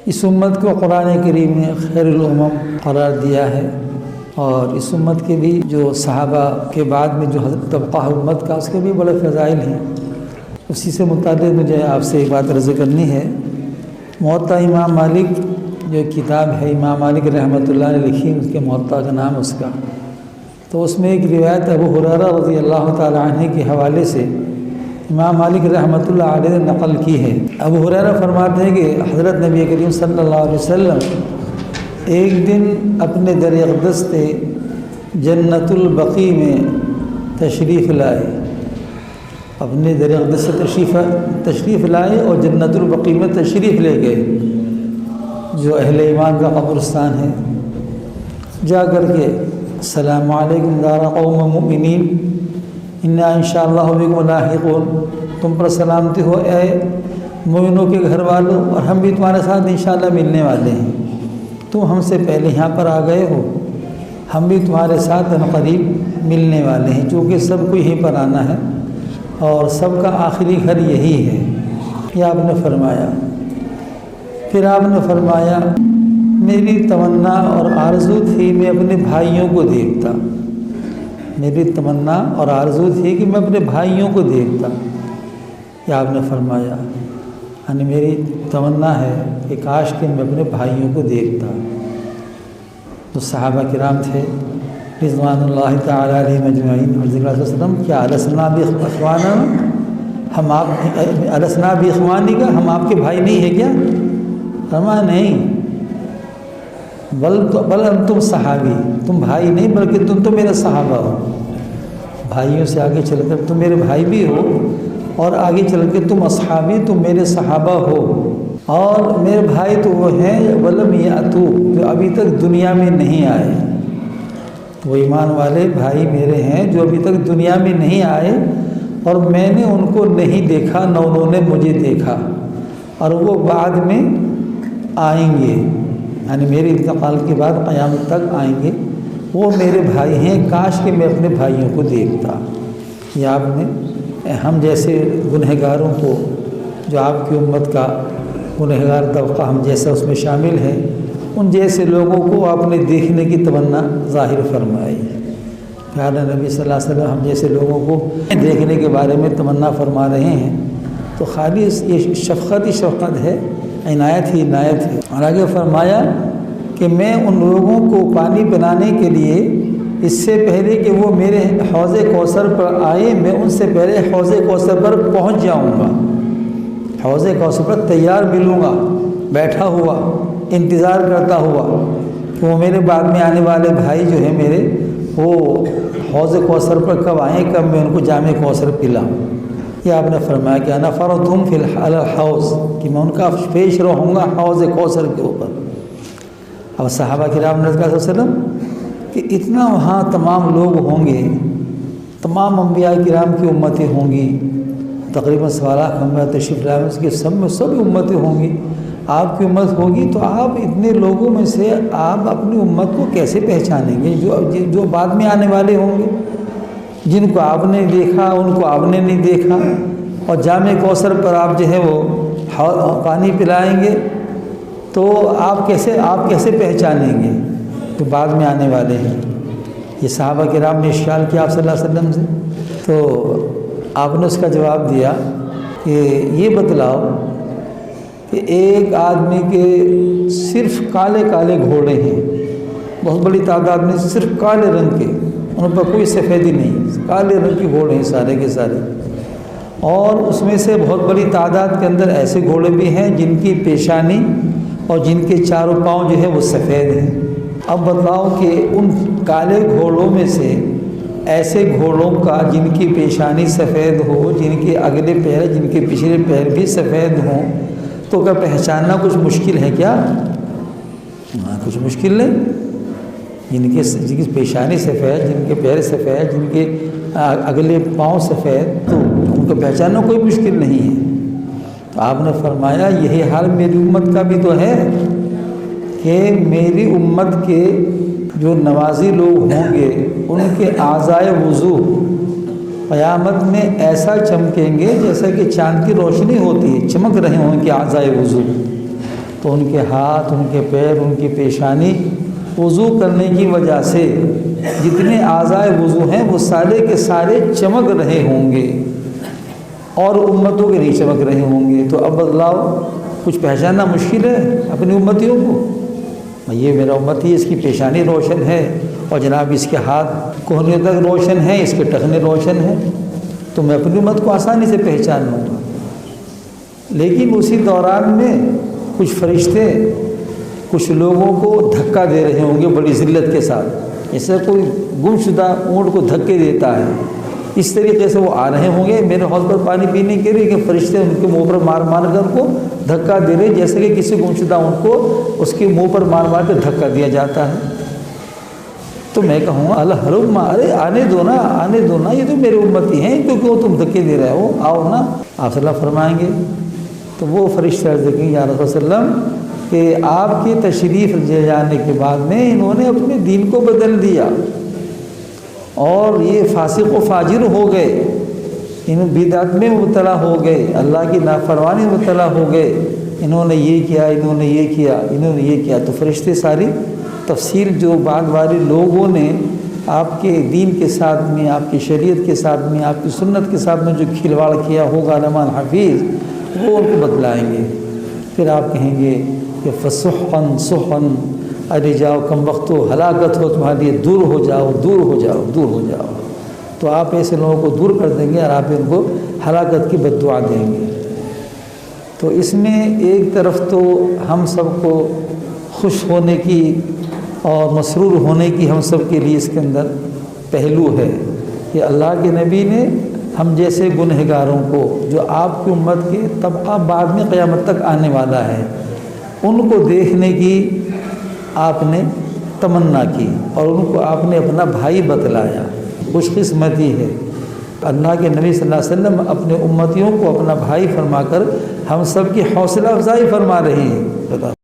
اس امت کو قرآن کریم نے خیر الامم قرار دیا ہے، اور اس امت کے بھی جو صحابہ کے بعد میں جو حضرت طبقہ امت کا، اس کے بھی بڑے فضائل ہیں۔ اسی سے متعلق مجھے آپ سے ایک بات عرض کرنی ہے۔ موطا امام مالک جو کتاب ہے، امام مالک رحمۃ اللہ نے لکھی، اس کے موطا کا نام اس کا، تو اس میں ایک روایت ابو ہریرہ رضی اللہ تعالی عنہ کے حوالے سے امام مالک رحمۃ اللہ علیہ نے نقل کی ہے۔ ابو ہریرہ فرماتے ہیں کہ حضرت نبی کریم صلی اللہ علیہ وسلم ایک دن اپنے در اقدس سے جنت البقیع میں تشریف لائے، اپنے در اقدس سے تشریف لائے اور جنت البقیع میں تشریف لے گئے، جو اہل ایمان کا قبرستان ہے۔ جا کر کے السلام علیکم دار قوم مؤمنین انا انشاءاللہ بکم لاحقون، تم پر سلامتی ہو اے مومنوں کے گھر والوں، اور ہم بھی تمہارے ساتھ انشاءاللہ ملنے والے ہیں۔ تم ہم سے پہلے یہاں پر آ گئے ہو، ہم بھی تمہارے ساتھ قریب ملنے والے ہیں، چونکہ سب کو یہیں پر آنا ہے اور سب کا آخری گھر یہی ہے، یہ آپ نے فرمایا۔ پھر آپ نے فرمایا میری تمنا اور آرزو تھی میں اپنے بھائیوں کو دیکھتا، میری تمنا اور آرزو تھی کہ میں اپنے بھائیوں کو دیکھتا، یہ آپ نے فرمایا، یعنی میری تمنا ہے کہ کاش کہ میں اپنے بھائیوں کو دیکھتا۔ جو صحابہ کرام تھے رضوان اللہ تعالی علیہم اجمعین، حضرت صلی اللہ علیہ وسلم کیا السنا باخواننا، ہم آپ السنا باخوانی کا، ہم آپ کے بھائی نہیں ہیں کیا؟ فرمایا نہیں، بل انتم صحابی، تم بھائی نہیں بلکہ تم تو میرے صحابہ ہو، بھائیوں سے آگے چل کر تم میرے بھائی بھی ہو، اور آگے چل کے تم اصحابی، تم میرے صحابہ ہو، اور میرے بھائی تو وہ ہیں ولم یاتوا، جو ابھی تک دنیا میں نہیں آئے، وہ ایمان والے بھائی میرے ہیں جو ابھی تک دنیا میں نہیں آئے، اور میں نے ان کو نہیں دیکھا نہ انہوں نے مجھے دیکھا، اور وہ بعد میں آئیں گے، یعنی میرے انتقال کے بعد قیامت تک آئیں گے، وہ میرے بھائی ہیں، کاش کہ میں اپنے بھائیوں کو دیکھتا۔ یہ آپ نے ہم جیسے گنہگاروں کو، جو آپ کی امت کا گنہگار طبقہ ہم جیسا اس میں شامل ہے، ان جیسے لوگوں کو آپ نے دیکھنے کی تمنا ظاہر فرمائی۔ پیارے نبی صلی اللہ علیہ وسلم ہم جیسے لوگوں کو دیکھنے کے بارے میں تمنا فرما رہے ہیں، تو خالی یہ شفقت ہی شفقت ہے، عنایت ہی عنایت ہے۔ اور آگے فرمایا کہ میں ان لوگوں کو پانی پلانے کے لیے اس سے پہلے کہ وہ میرے حوض کوثر پر آئے، میں ان سے پہلے حوض کوثر پر پہنچ جاؤں گا، حوض کوثر پر تیار ملوں گا، بیٹھا ہوا انتظار کرتا ہوا کہ وہ میرے بعد میں آنے والے بھائی جو ہیں میرے، وہ حوض کوثر پر کب آئیں، کب میں ان کو جام کوثر پلاؤں۔ یہ آپ نے فرمایا کہ انا فرضتم فی الحوض، کہ میں ان کا پیش رہوں گا حوض کوثر کے اوپر۔ اب صحابہ کرام نے کہا صلی اللہ علیہ وسلم کہ اتنا وہاں تمام لوگ ہوں گے، تمام انبیاء کرام کی امتیں ہوں گی، تقریباً 1.25 لاکھ انبیاء تشریف لائے، اس کے سب میں سب امتیں ہوں گی، آپ کی امت ہوگی، تو آپ اتنے لوگوں میں سے آپ اپنی امت کو کیسے پہچانیں گے، جو بعد میں آنے والے ہوں گے، جن کو آپ نے دیکھا ان کو آپ نے نہیں دیکھا، اور جام کوثر پر آپ جو ہے وہ پانی پلائیں گے، تو آپ کیسے پہچانیں گے جو بعد میں آنے والے ہیں۔ یہ صحابہ کرام نے اشکال کیا آپ صلی اللہ علیہ وسلم سے، تو آپ نے اس کا جواب دیا کہ یہ بتلاؤ کہ ایک آدمی کے صرف کالے کالے گھوڑے ہیں، بہت بڑی تعداد میں، صرف کالے رنگ کے، ان پر کوئی سفیدی نہیں، کالے رنگ کے گھوڑے ہیں سارے کے سارے، اور اس میں سے بہت بڑی تعداد کے اندر ایسے گھوڑے بھی ہیں جن کی پیشانی اور جن کے چاروں پاؤں جو ہے وہ سفید ہیں۔ اب بتلاؤ کہ ان کالے گھوڑوں میں سے ایسے گھوڑوں کا جن کی پیشانی سفید ہو، جن کے اگلے پیر جن کے پچھلے پیر بھی سفید ہوں، تو کیا پہچاننا کچھ مشکل ہے کیا؟ کچھ مشکل نہیں، جن کی پیشانی سفید، جن کے پیر سفید، جن کے اگلے پاؤں سفید، تو ان کو پہچاننا کوئی مشکل نہیں ہے۔ تو آپ نے فرمایا یہی حال میری امت کا بھی تو ہے، کہ میری امت کے جو نمازی لوگ ہوں گے ان کے اعضائے وضو قیامت میں ایسا چمکیں گے جیسا کہ چاند کی روشنی ہوتی ہے، چمک رہے ہوں کہ اعضائے وضو، تو ان کے ہاتھ، ان کے پیر، ان کی پیشانی وضو کرنے کی وجہ سے جتنے اعضائے وضو ہیں وہ سارے کے سارے چمک رہے ہوں گے اور امتوں کے نہیں چمک رہے ہوں گے۔ تو اب بتلاؤ، کچھ پہچاننا مشکل ہے اپنی امتیوں کو؟ یہ میرا امتی ہے، اس کی پیشانی روشن ہے اور جناب اس کے ہاتھ کوہنیوں تک روشن ہیں، اس کے ٹخنے روشن ہیں، تو میں اپنی امت کو آسانی سے پہچان لوں گا۔ لیکن اسی دوران میں کچھ فرشتے کچھ لوگوں کو دھکا دے رہے ہوں گے بڑی ذلت کے ساتھ، جیسے کوئی گمشدہ اونٹ کو دھکے دیتا ہے، اس طریقے سے وہ آ رہے ہوں گے میرے حوض پر پانی پینے کے لیے، کہ فرشتے ان کے منہ پر مار مار کر کو دھکا دے رہے، جیسے کہ کسی گمشدہ اونٹ کو اس کے منہ پر مار مار کے دھکا دیا جاتا ہے۔ تو میں کہوں گا الحرم، ارے آنے دو نا، آنے دو نا، یہ تو میرے امتی ہیں، کیوں تم دھکے دے رہے ہو، آؤ نا۔ آپ صلی اللہ فرمائیں گے تو وہ فرشتے عرض کریں گے یا رسول اللہ صلی اللہ علیہ وسلم کہ آپ کی تشریف لے جانے کے بعد میں انہوں نے اپنے دین کو بدل دیا اور یہ فاسق و فاجر ہو گئے، انہوں بدعت میں مبتلا ہو گئے، اللہ کی نافرمانی میں مبتلا ہو گئے، انہوں نے یہ کیا، انہوں نے یہ کیا، انہوں نے یہ کیا۔ تو فرشتے ساری تفصیل جو بعد والے لوگوں نے آپ کے دین کے ساتھ میں، آپ کی شریعت کے ساتھ میں، آپ کی سنت کے ساتھ میں جو کھلواڑ کیا ہوگا علماء حفیظ، وہ ان کو بتلائیں گے۔ پھر آپ کہیں گے کہ فسحقاً سحقاً، ارے جاؤ کم وقت ہو، ہلاکت ہو تمہارے لیے، دور ہو جاؤ، دور ہو جاؤ، دور ہو جاؤ۔ تو آپ ایسے لوگوں کو دور کر دیں گے اور آپ ان کو ہلاکت کی بد دعا دیں گے۔ تو اس میں ایک طرف تو ہم سب کو خوش ہونے کی اور مسرور ہونے کی ہم سب کے لیے اس کے اندر پہلو ہے کہ اللہ کے نبی نے ہم جیسے گنہگاروں کو، جو آپ کی امت کے طبقہ بعد میں قیامت تک آنے والا ہے، ان کو دیکھنے کی آپ نے تمنا کی اور ان کو آپ نے اپنا بھائی بتلایا۔ خوش قسمتی ہے، اللہ کے نبی صلی اللہ علیہ وسلم اپنے امتیوں کو اپنا بھائی فرما کر ہم سب کی حوصلہ افزائی فرما رہے ہیں۔